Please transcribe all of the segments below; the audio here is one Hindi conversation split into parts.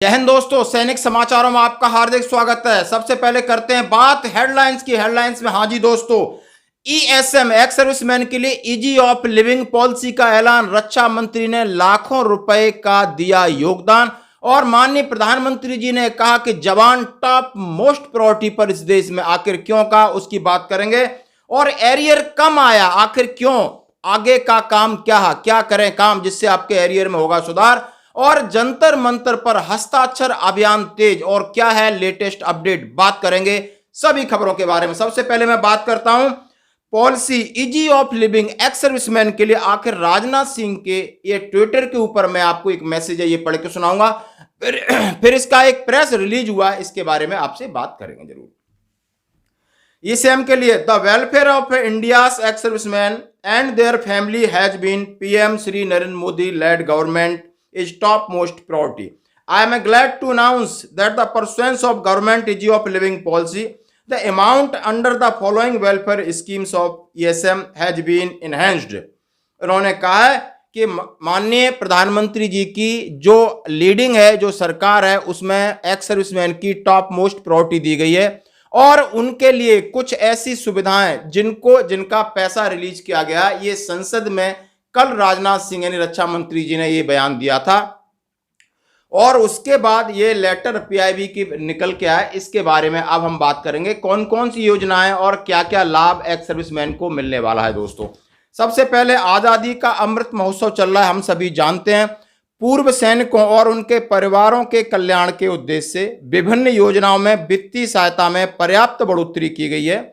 जय हिंद दोस्तों, सैनिक समाचारों में आपका हार्दिक स्वागत है। सबसे पहले करते हैं बात हेडलाइंस की। हेडलाइंस में हाँ जी दोस्तों, ईएसएम एक्स सर्विसमैन के लिए इजी ऑफ लिविंग पॉलिसी का ऐलान। रक्षा मंत्री ने लाखों रुपए का दिया योगदान और माननीय प्रधानमंत्री जी ने कहा कि जवान टॉप मोस्ट प्रायोरिटी पर इस देश में। आखिर क्यों कहा, उसकी बात करेंगे। और एरियर कम आया, आखिर क्यों, आगे का काम क्या करें काम जिससे आपके एरियर में होगा सुधार। और जंतर मंतर पर हस्ताक्षर अभियान तेज, और क्या है लेटेस्ट अपडेट, बात करेंगे सभी खबरों के बारे में। सबसे पहले मैं बात करता हूं policy easy of living ex serviceman के लिए। आखिर राजनाथ सिंह के ये ट्विटर के ऊपर मैं आपको एक मैसेज है ये पढ़ के सुनाऊंगा, फिर इसका एक प्रेस रिलीज हुआ, इसके बारे में आपसे बात करेंगे जरूर। ईएसएम के लिए the welfare of India's ex serviceman and their family has been PM Shri Narendra Modi led government is topmost priority. I am glad to announce that the pursuance of government easy of living policy, the amount under the following welfare schemes of ESM has been enhanced. उन्होंने कहा है कि माननीय प्रधानमंत्री जी की जो लीडिंग है, जो सरकार है, उसमें एक्स सर्विसमैन की टॉप मोस्ट प्रायोरिटी दी गई है और उनके लिए कुछ ऐसी सुविधाएं जिनका पैसा रिलीज किया गया। ये संसद में कल राजनाथ सिंह यानी रक्षा मंत्री जी ने ये बयान दिया था और उसके बाद ये लेटर पीआईबी की निकल के आया। इसके बारे में अब हम बात करेंगे कौन कौन सी योजनाएं और क्या क्या लाभ एक्स सर्विसमैन को मिलने वाला है। दोस्तों, सबसे पहले आजादी का अमृत महोत्सव चल रहा है, हम सभी जानते हैं। पूर्व सैनिकों और उनके परिवारों के कल्याण के उद्देश्य से विभिन्न योजनाओं में वित्तीय सहायता में पर्याप्त बढ़ोतरी की गई है।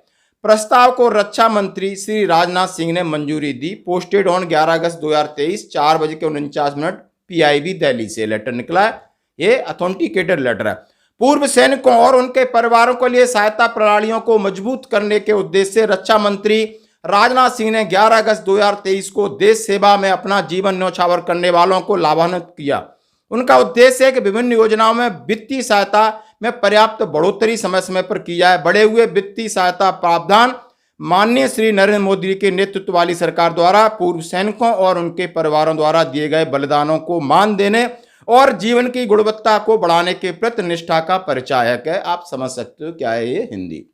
प्रस्ताव को रक्षा मंत्री श्री राजनाथ सिंह ने मंजूरी दी। Posted on 11 August 2023 4:49 PIB Delhi से लेटर निकला है, ये अथेंटिकेटेड लेटर है। पूर्व सैनिकों और उनके परिवारों के लिए सहायता प्रणालियों को मजबूत करने के उद्देश्य से रक्षा मंत्री राजनाथ सिंह ने 11 अगस्त 2023 को देश सेवा में अपना जीवन न्यौछावर करने वालों को लाभान्वित किया। उनका उद्देश्य है कि विभिन्न योजनाओं में वित्तीय सहायता में पर्याप्त बढ़ोतरी समय समय पर की जाए। बढ़े हुए वित्तीय सहायता प्रावधान माननीय श्री नरेंद्र मोदी के नेतृत्व वाली सरकार द्वारा पूर्व सैनिकों और उनके परिवारों द्वारा दिए गए बलिदानों को मान देने और जीवन की गुणवत्ता को बढ़ाने के प्रति निष्ठा का परिचायक है। आप समझ सकते हो क्या है ये हिंदी।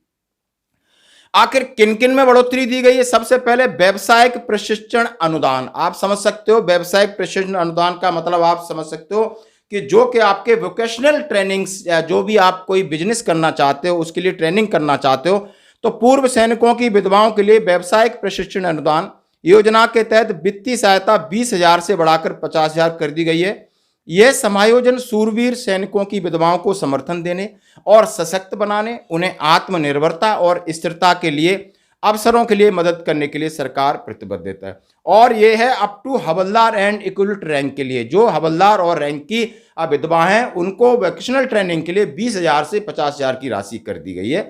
आखिर किन किन में बढ़ोतरी दी गई है। सबसे पहले व्यावसायिक प्रशिक्षण अनुदान। आप समझ सकते हो व्यावसायिक प्रशिक्षण अनुदान का मतलब आप समझ सकते हो कि जो कि आपके वोकेशनल ट्रेनिंग्स या जो भी आप कोई बिजनेस करना चाहते हो उसके लिए ट्रेनिंग करना चाहते हो, तो पूर्व सैनिकों की विधवाओं के लिए व्यावसायिक प्रशिक्षण अनुदान योजना के तहत वित्तीय सहायता 20,000 से बढ़ाकर 50,000 कर दी गई है। यह समायोजन सूरवीर सैनिकों की विधवाओं को समर्थन देने और सशक्त बनाने, उन्हें आत्मनिर्भरता और स्थिरता के लिए अवसरों के लिए मदद करने के लिए सरकार प्रतिबद्ध है। और यह है up to havildar and equivalent rank के लिए, जो हवलदार और रैंक की विधवा हैं उनको वोकेशनल ट्रेनिंग के लिए 20,000 से 50,000 की राशि कर दी गई है।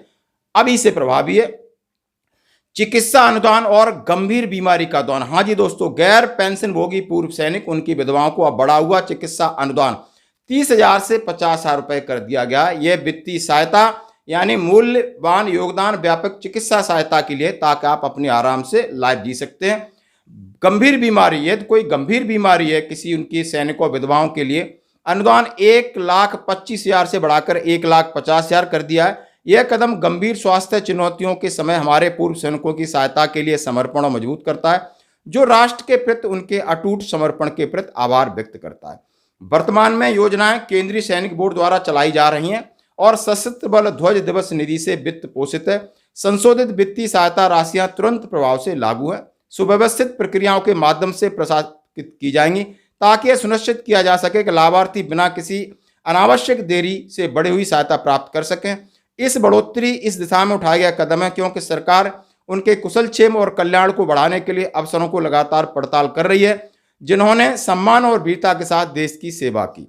अभी से प्रभावी है। चिकित्सा अनुदान और गंभीर बीमारी का अनुदान। हाँ जी दोस्तों, गैर पेंशन भोगी पूर्व सैनिक उनकी विधवाओं को अब बढ़ा हुआ चिकित्सा अनुदान 30,000 से 50,000 रुपए कर दिया गया। यह वित्तीय सहायता यानी मूल्यवान योगदान व्यापक चिकित्सा सहायता के लिए, ताकि आप अपने आराम से लाइफ जी सकते हैं। गंभीर बीमारी, यदि कोई गंभीर बीमारी है किसी उनकी सैनिकों विधवाओं के लिए, अनुदान 1,25,000 से बढ़ाकर 1,50,000 कर दिया है। यह कदम गंभीर स्वास्थ्य चुनौतियों के समय हमारे पूर्व सैनिकों की सहायता के लिए समर्पण और मजबूत करता है, जो राष्ट्र के प्रति उनके अटूट समर्पण के प्रति आभार व्यक्त करता है। वर्तमान में योजनाएं केंद्रीय सैनिक बोर्ड द्वारा चलाई जा रही हैं और सशस्त्र बल ध्वज दिवस निधि से वित्त पोषित है। संशोधित वित्तीय सहायता राशियां तुरंत प्रभाव से लागू है, सुव्यवस्थित प्रक्रियाओं के माध्यम से प्रशासित की जाएंगी, ताकि यह सुनिश्चित किया जा सके कि लाभार्थी बिना किसी अनावश्यक देरी से बढ़ी हुई सहायता प्राप्त कर सकें। इस बढ़ोतरी इस दिशा में उठाया गया कदम है क्योंकि सरकार उनके कुशलक्षेम और कल्याण को बढ़ाने के लिए अवसरों को लगातार पड़ताल कर रही है, जिन्होंने सम्मान और वीरता के साथ देश की सेवा की।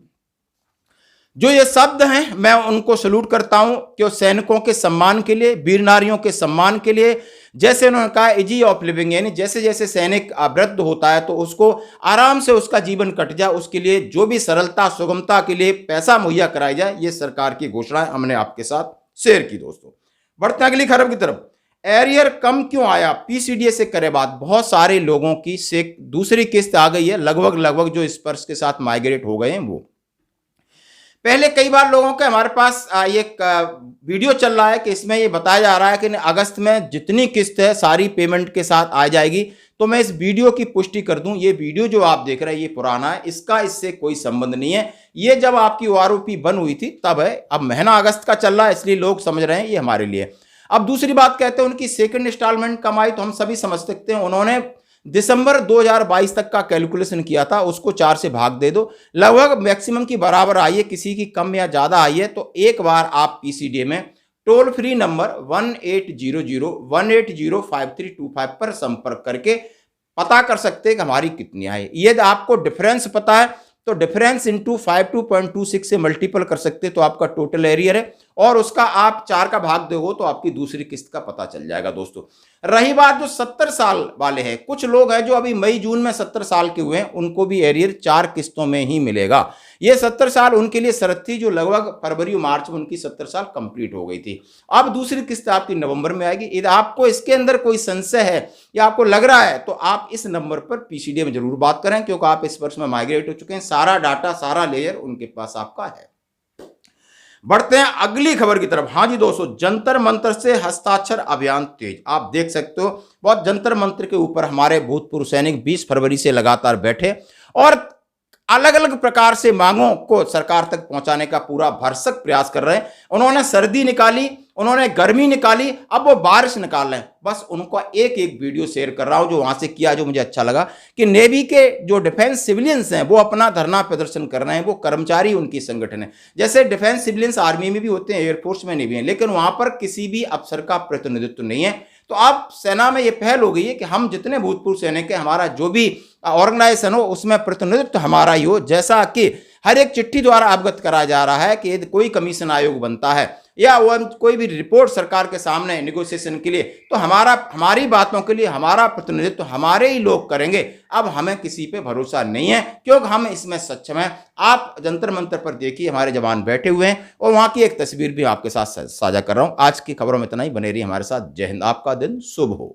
जो ये शब्द हैं मैं उनको सैल्यूट करता हूं कि सैनिकों के सम्मान के लिए, वीर नारियों के सम्मान के लिए, जैसे उन्होंने कहा इजी ऑफ लिविंग, यानी जैसे जैसे सैनिक वृद्ध होता है तो उसको आराम से उसका जीवन कट जाए, उसके लिए जो भी सरलता सुगमता के लिए पैसा मुहैया कराया जाए, ये सरकार की घोषणा हमने आपके साथ शेयर की। दोस्तों, बढ़ते अगली खबर की तरफ। एरियर कम क्यों आया, पीसीडीए से करे बात। बहुत सारे लोगों की से दूसरी किस्त आ गई है, लगभग जो स्पर्श के साथ माइग्रेट हो गए हैं वो। पहले कई बार लोगों के हमारे पास ये वीडियो चल रहा है कि इसमें ये बताया जा रहा है कि अगस्त में जितनी किस्त है सारी पेमेंट के साथ आ जाएगी। तो मैं इस वीडियो की पुष्टि कर दूं, ये वीडियो जो आप देख रहे हैं ये पुराना है, इसका इससे कोई संबंध नहीं है। ये जब आपकी ओआरओपी बंद हुई थी तब है, अब महीना अगस्त का चल रहा है इसलिए लोग समझ रहे हैं ये हमारे लिए। अब दूसरी बात कहते हैं उनकी सेकंड इंस्टॉलमेंट कमाई, तो हम सभी समझ सकते हैं उन्होंने दिसंबर 2022 तक का कैलकुलेशन किया था, उसको 4 से भाग दे दो, लगभग मैक्सिमम की बराबर आई है, किसी की कम या ज्यादा आई है। तो एक बार आप पीसीडीए में टोल फ्री नंबर 1800-180-5325 पर संपर्क करके पता कर सकते हैं कि हमारी कितनी आई। ये आपको डिफरेंस पता है तो डिफरेंस इंटू 52.26 से मल्टीपल कर सकते हैं तो आपका टोटल एरियर है, और उसका आप 4 का भाग दोगे तो आपकी दूसरी किस्त का पता चल जाएगा दोस्तों। रही बात जो 70 साल वाले हैं, कुछ लोग हैं जो अभी मई जून में 70 साल के हुए हैं, उनको भी एरियर 4 किस्तों में ही मिलेगा। ये 70 साल उनके लिए शरत थी जो लगभग फरवरी मार्च में उनकी 70 साल कंप्लीट हो गई थी। अब दूसरी किस्त आपकी नवंबर में आएगी। यदि आपको इसके अंदर कोई संशय है या आपको लग रहा है तो आप इस नंबर पर पीसीडीए में जरूर बात करें, क्योंकि आप इस वर्ष में माइग्रेट हो चुके हैं, सारा डाटा सारा लेयर उनके पास आपका है। बढ़ते हैं अगली खबर की तरफ। हाँ जी दोस्तों, जंतर मंतर से हस्ताक्षर अभियान तेज। आप देख सकते हो बहुत जंतर मंतर के ऊपर हमारे भूतपूर्व सैनिक 20 फरवरी से लगातार बैठे और अलग अलग प्रकार से मांगों को सरकार तक पहुंचाने का पूरा भरसक प्रयास कर रहे हैं। उन्होंने सर्दी निकाली, उन्होंने गर्मी निकाली, अब वो बारिश निकाल रहे हैं। बस उनका एक एक वीडियो शेयर कर रहा हूं जो वहां से किया, जो मुझे अच्छा लगा कि नेवी के जो डिफेंस सिविलियंस हैं वो अपना धरना प्रदर्शन कर रहे हैं, वो कर्मचारी उनकी संगठन है। जैसे डिफेंस सिविलियंस आर्मी में भी होते हैं, एयरफोर्स में भी हैं, लेकिन वहां पर किसी भी अफसर का प्रतिनिधित्व नहीं है। तो अब सेना में यह पहल हो गई है कि हम जितने भूतपूर्व सैनिक हैं, हमारा जो भी ऑर्गेनाइजेशन हो उसमें प्रतिनिधित्व हमारा ही हो, जैसा कि हर एक चिट्ठी द्वारा अवगत कराया जा रहा है कि यदि कोई कमीशन आयोग बनता है या वो कोई भी रिपोर्ट सरकार के सामने नेगोशिएशन के लिए, तो हमारी बातों के लिए हमारा प्रतिनिधित्व हमारे ही लोग करेंगे। अब हमें किसी पे भरोसा नहीं है क्योंकि हम इसमें सक्षम हैं। आप जंतर मंतर पर देखिए हमारे जवान बैठे हुए हैं और वहां की एक तस्वीर भी आपके साथ साझा कर रहा हूं। आज की खबरों में इतना ही, बने रहिए हमारे साथ। जय हिंद, आपका दिन शुभ हो।